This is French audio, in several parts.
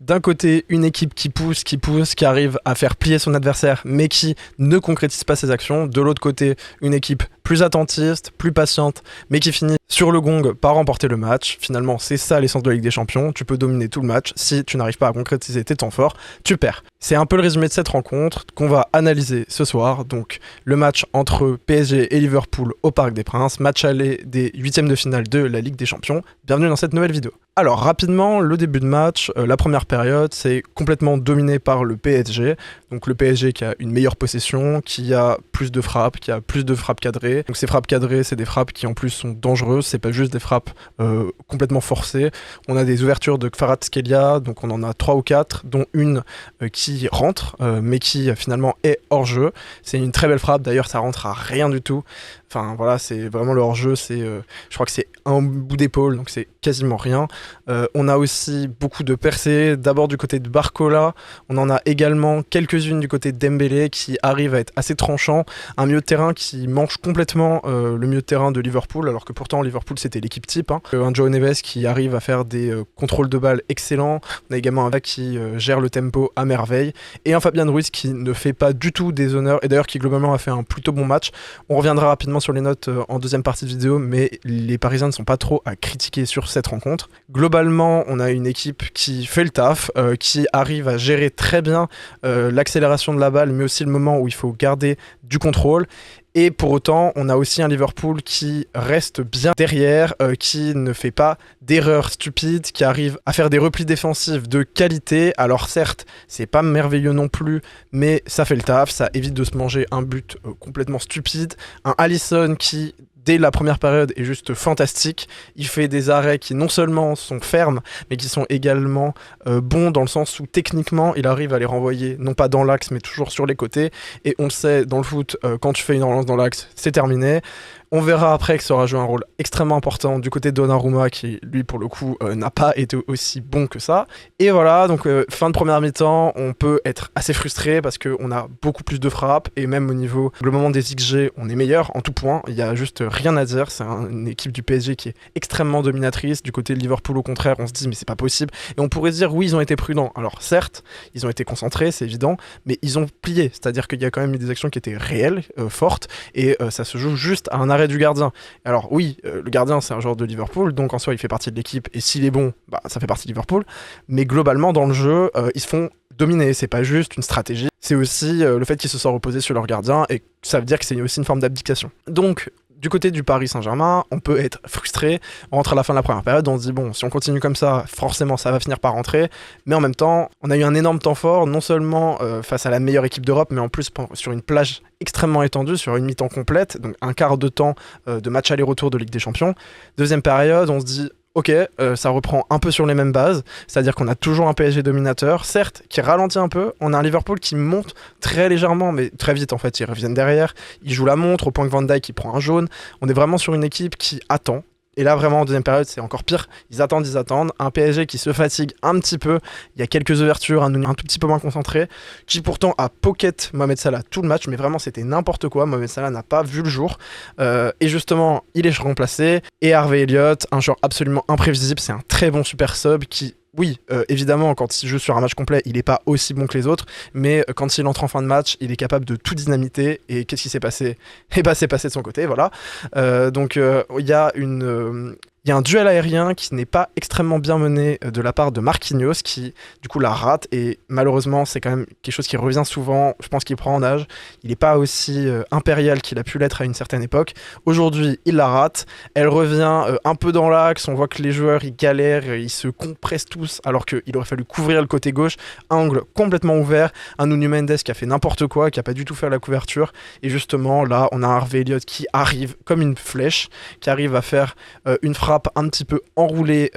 d'un côté une équipe qui pousse, qui arrive à faire plier son adversaire, mais qui ne concrétise pas ses actions. De l'autre côté, une équipe plus attentiste, plus patiente, mais qui finit sur le gong par remporter le match. Finalement, c'est ça l'essence de la Ligue des Champions. Tu peux dominer tout le match. Si tu n'arrives pas à concrétiser tes temps forts, tu perds. C'est un peu le résumé de cette rencontre qu'on va analyser ce soir. Donc, le match entre PSG et Liverpool au Parc des Princes, match aller des 8e de finale de la Ligue des Champions. Bienvenue dans cette nouvelle vidéo. Alors rapidement, le début de match, la première période, c'est complètement dominé par le PSG. Donc le PSG qui a une meilleure possession, qui a plus de frappes, qui a plus de frappes cadrées. Donc ces frappes cadrées, c'est des frappes qui en plus sont dangereuses, c'est pas juste des frappes complètement forcées. On a des ouvertures de Kvaratskhelia, donc on en a 3 ou 4, dont une qui rentre, mais qui finalement est hors jeu. C'est une très belle frappe, d'ailleurs ça rentre à rien du tout. Enfin voilà, c'est vraiment le hors-jeu, je crois que c'est un bout d'épaule, donc c'est quasiment rien. On a aussi beaucoup de percées, d'abord du côté de Barcola, on en a également quelques-unes du côté de Dembélé qui arrivent à être assez tranchant. Un milieu de terrain qui mange complètement le milieu de terrain de Liverpool, alors que pourtant Liverpool c'était l'équipe type. Un João Neves qui arrive à faire des contrôles de balles excellents, on a également un Vak qui gère le tempo à merveille, et un Fabian Ruiz qui ne fait pas du tout des honneurs, et d'ailleurs qui globalement a fait un plutôt bon match. On reviendra rapidement sur les notes en deuxième partie de vidéo, mais les Parisiens ne sont pas trop à critiquer sur cette rencontre. Globalement, on a une équipe qui fait le taf, qui arrive à gérer très bien l'accélération de la balle, mais aussi le moment où il faut garder du contrôle. Et pour autant, on a aussi un Liverpool qui reste bien derrière, qui ne fait pas d'erreurs stupides, qui arrive à faire des replis défensifs de qualité. Alors certes, c'est pas merveilleux non plus, mais ça fait le taf, ça évite de se manger un but complètement stupide. Un Alisson qui, dès la première période, est juste fantastique. Il fait des arrêts qui non seulement sont fermes, mais qui sont également bons dans le sens où techniquement, il arrive à les renvoyer, non pas dans l'axe, mais toujours sur les côtés. Et on le sait, dans le foot, quand tu fais une relance dans l'axe, c'est terminé. On verra après que ça aura joué un rôle extrêmement important du côté de Donnarumma qui, lui, pour le coup, n'a pas été aussi bon que ça. Et voilà, donc fin de première mi-temps, on peut être assez frustré parce qu'on a beaucoup plus de frappes et même au niveau, le moment des XG, on est meilleur en tout point. Il y a juste rien à dire. C'est une équipe du PSG qui est extrêmement dominatrice. Du côté de Liverpool, au contraire, on se dit mais c'est pas possible. Et on pourrait se dire oui, ils ont été prudents. Alors certes, ils ont été concentrés, c'est évident, mais ils ont plié. C'est-à-dire qu'il y a quand même eu des actions qui étaient réelles, fortes, et ça se joue juste à un arrêt du gardien. Alors oui, le gardien c'est un joueur de Liverpool, donc en soi il fait partie de l'équipe, et s'il est bon, bah, ça fait partie de Liverpool, mais globalement dans le jeu, ils se font dominer, c'est pas juste une stratégie, c'est aussi le fait qu'ils se sont reposés sur leur gardien, et ça veut dire que c'est aussi une forme d'abdication. Donc du côté du Paris Saint-Germain, on peut être frustré, on rentre à la fin de la première période, on se dit bon, si on continue comme ça, forcément ça va finir par rentrer, mais en même temps, on a eu un énorme temps fort, non seulement face à la meilleure équipe d'Europe, mais en plus sur une plage extrêmement étendue, sur une mi-temps complète, donc un quart de temps de match aller-retour de Ligue des Champions. Deuxième période, on se dit ok, ça reprend un peu sur les mêmes bases, c'est-à-dire qu'on a toujours un PSG dominateur, certes, qui ralentit un peu, on a un Liverpool qui monte très légèrement, mais très vite en fait, ils reviennent derrière, ils jouent la montre, au point que Van Dijk qui prend un jaune, on est vraiment sur une équipe qui attend. Et là, vraiment, en deuxième période, c'est encore pire. Ils attendent. Un PSG qui se fatigue un petit peu. Il y a quelques ouvertures, un tout petit peu moins concentré, qui pourtant a pocket Mohamed Salah tout le match, mais vraiment, c'était n'importe quoi. Mohamed Salah n'a pas vu le jour. Et justement, il est remplacé. Et Harvey Elliott, un joueur absolument imprévisible, c'est un très bon super sub qui... Oui, évidemment, quand il joue sur un match complet, il n'est pas aussi bon que les autres, mais quand il entre en fin de match, il est capable de tout dynamiter. Et qu'est-ce qui s'est passé ? Eh ben, c'est passé de son côté, voilà. Donc, il y a un duel aérien qui n'est pas extrêmement bien mené de la part de Marquinhos, qui du coup la rate, et malheureusement c'est quand même quelque chose qui revient souvent, je pense qu'il prend en âge, il n'est pas aussi impérial qu'il a pu l'être à une certaine époque. Aujourd'hui il la rate, elle revient un peu dans l'axe, on voit que les joueurs ils galèrent, ils se compressent tous alors qu'il aurait fallu couvrir le côté gauche, angle complètement ouvert, un Nuno Mendes qui a fait n'importe quoi, qui a pas du tout fait la couverture, et justement là on a un Harvey Elliott qui arrive comme une flèche, qui arrive à faire une frappe un petit peu enroulée,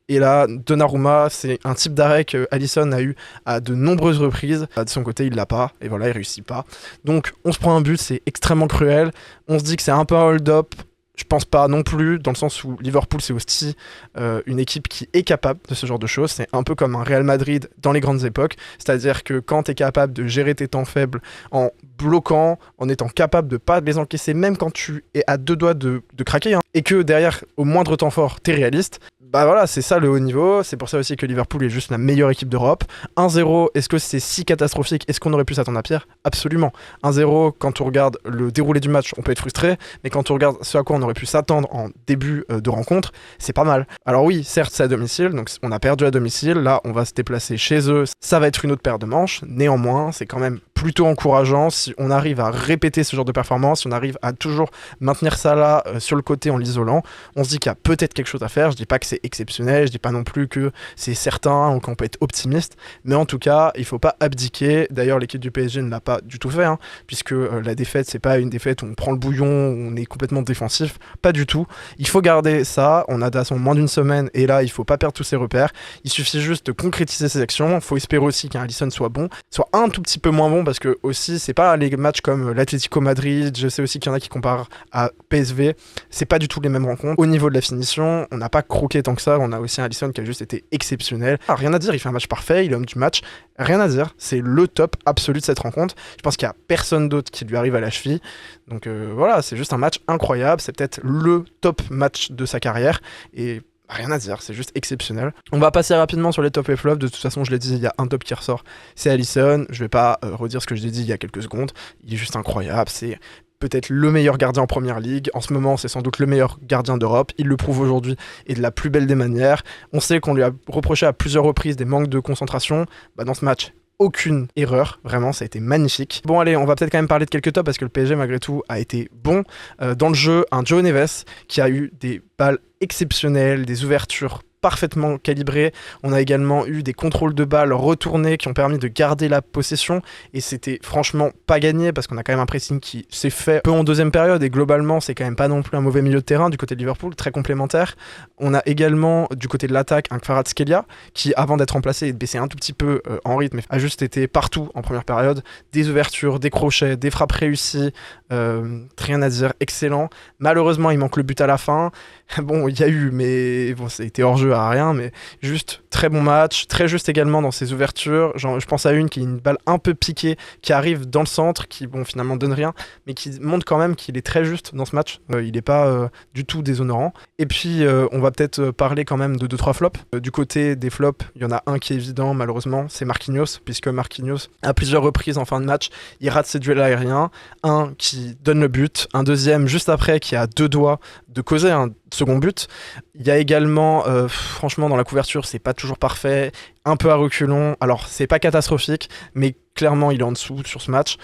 et là Donnarumma, c'est un type d'arrêt que Alisson a eu à de nombreuses reprises. De son côté il l'a pas, et voilà, il réussit pas, donc on se prend un but, c'est extrêmement cruel, on se dit que c'est un peu un hold-up. Je pense pas non plus, dans le sens où Liverpool c'est aussi une équipe qui est capable de ce genre de choses. C'est un peu comme un Real Madrid dans les grandes époques, c'est-à-dire que quand tu es capable de gérer tes temps faibles en bloquant, en étant capable de pas les encaisser même quand tu es à deux doigts de craquer, hein, et que derrière au moindre temps fort t'es réaliste, Bah voilà, c'est ça le haut niveau, c'est pour ça aussi que Liverpool est juste la meilleure équipe d'Europe. 1-0, est-ce que c'est si catastrophique? Est-ce qu'on aurait pu s'attendre à pire? Absolument. 1-0, quand on regarde le déroulé du match, on peut être frustré, mais quand on regarde ce à quoi on aurait pu s'attendre en début de rencontre, c'est pas mal. Alors oui, certes c'est à domicile, donc on a perdu à domicile, là on va se déplacer chez eux, ça va être une autre paire de manches, néanmoins c'est quand même plutôt encourageant si on arrive à répéter ce genre de performance, si on arrive à toujours maintenir ça là sur le côté en l'isolant, on se dit qu'il y a peut-être quelque chose à faire. Je dis pas que c'est exceptionnel, je dis pas non plus que c'est certain ou qu'on peut être optimiste, mais en tout cas il faut pas abdiquer. D'ailleurs l'équipe du PSG ne l'a pas du tout fait, puisque la défaite c'est pas une défaite où on prend le bouillon, où on est complètement défensif, pas du tout. Il faut garder ça, on a de toute façon moins d'une semaine et là il faut pas perdre tous ses repères, il suffit juste de concrétiser ses actions. Il faut espérer aussi qu'Alisson soit bon, soit un tout petit peu moins bon, parce que aussi c'est pas les matchs comme l'Atlético Madrid, je sais aussi qu'il y en a qui comparent à PSV, c'est pas du tout les mêmes rencontres. Au niveau de la finition, on n'a pas croqué tant que ça, on a aussi un Alisson qui a juste été exceptionnel. Ah, rien à dire, il fait un match parfait, il est homme du match, rien à dire, c'est le top absolu de cette rencontre. Je pense qu'il n'y a personne d'autre qui lui arrive à la cheville, donc voilà, c'est juste un match incroyable, c'est peut-être le top match de sa carrière, et rien à dire, c'est juste exceptionnel. On va passer rapidement sur les top et flops. De toute façon, je l'ai dit, il y a un top qui ressort, c'est Alisson. Je vais pas redire ce que je l'ai dit il y a quelques secondes. Il est juste incroyable, c'est peut-être le meilleur gardien en première ligue. En ce moment, c'est sans doute le meilleur gardien d'Europe. Il le prouve aujourd'hui et de la plus belle des manières. On sait qu'on lui a reproché à plusieurs reprises des manques de concentration. Dans ce match, aucune erreur, vraiment ça a été magnifique. Bon allez, on va peut-être quand même parler de quelques tops parce que le PSG malgré tout a été bon. Dans le jeu, un Joe Neves qui a eu des balles exceptionnelles, des ouvertures parfaitement calibrées. On a également eu des contrôles de balles retournés qui ont permis de garder la possession et c'était franchement pas gagné parce qu'on a quand même un pressing qui s'est fait peu en deuxième période et globalement c'est quand même pas non plus un mauvais milieu de terrain du côté de Liverpool, très complémentaire. On a également du côté de l'attaque un Kvaratskhelia qui avant d'être remplacé et de baisser un tout petit peu en rythme a juste été partout en première période, des ouvertures, des crochets, des frappes réussies, rien à dire, excellent. Malheureusement il manque le but à la fin. Bon il y a eu mais bon c'était hors jeu à rien, mais juste très bon match, très juste également dans ses ouvertures. Genre, je pense à une qui est une balle un peu piquée qui arrive dans le centre, qui bon finalement donne rien, mais qui montre quand même qu'il est très juste dans ce match. Il n'est pas du tout déshonorant. Et puis on va peut-être parler quand même de 2-3 flops. Du côté des flops, il y en a un qui est évident malheureusement, c'est Marquinhos, puisque Marquinhos à plusieurs reprises en fin de match, il rate ses duels aériens. Un qui donne le but, un deuxième juste après qui a deux doigts de causer un second but. Il y a également, franchement, dans la couverture, c'est pas toujours parfait, un peu à reculons. Alors, c'est pas catastrophique, mais clairement, il est en dessous sur ce match.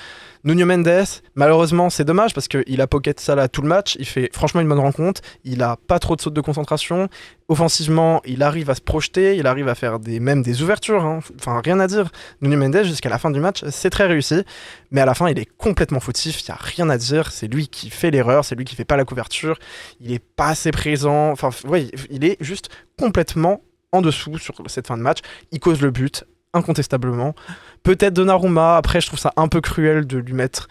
Nuno Mendes, malheureusement, c'est dommage parce qu'il a pocket ça là tout le match. Il fait franchement une bonne rencontre. Il a pas trop de sautes de concentration. Offensivement, il arrive à se projeter. Il arrive à faire même des ouvertures. Enfin, rien à dire. Nuno Mendes, jusqu'à la fin du match, c'est très réussi. Mais à la fin, il est complètement fautif. Il n'y a rien à dire. C'est lui qui fait l'erreur. C'est lui qui fait pas la couverture. Il est pas assez présent. Enfin, ouais, il est juste complètement en dessous sur cette fin de match. Il cause le but, incontestablement. Peut-être Donnarumma, après je trouve ça un peu cruel de lui mettre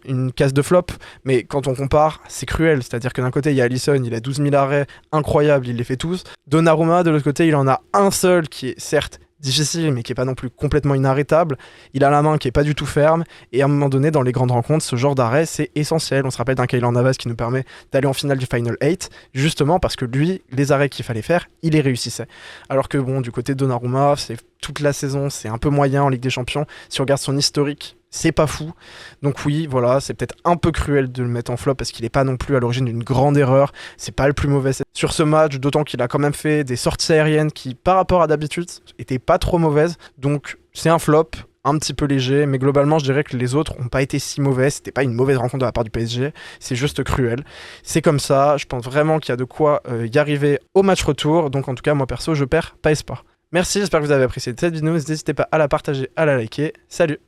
une case de flop, mais quand on compare, c'est cruel, c'est-à-dire que d'un côté il y a Alisson, il a 12 000 arrêts incroyables, il les fait tous. Donnarumma, de l'autre côté, il en a un seul qui est certes difficile, mais qui est pas non plus complètement inarrêtable. Il a la main qui est pas du tout ferme, et à un moment donné, dans les grandes rencontres, ce genre d'arrêt, c'est essentiel. On se rappelle d'un Keylor Navas qui nous permet d'aller en finale du Final 8, justement parce que lui, les arrêts qu'il fallait faire, il les réussissait. Alors que bon, du côté de Donnarumma, c'est toute la saison, c'est un peu moyen en Ligue des Champions. Si on regarde son historique, c'est pas fou. Donc oui, voilà, c'est peut-être un peu cruel de le mettre en flop parce qu'il est pas non plus à l'origine d'une grande erreur. C'est pas le plus mauvais sur ce match, d'autant qu'il a quand même fait des sorties aériennes qui, par rapport à d'habitude, étaient pas trop mauvaises. Donc c'est un flop, un petit peu léger, mais globalement je dirais que les autres ont pas été si mauvais. C'était pas une mauvaise rencontre de la part du PSG, c'est juste cruel. C'est comme ça, je pense vraiment qu'il y a de quoi y arriver au match retour. Donc en tout cas, moi perso, je perds pas espoir. Merci, j'espère que vous avez apprécié cette vidéo. N'hésitez pas à la partager, à la liker. Salut!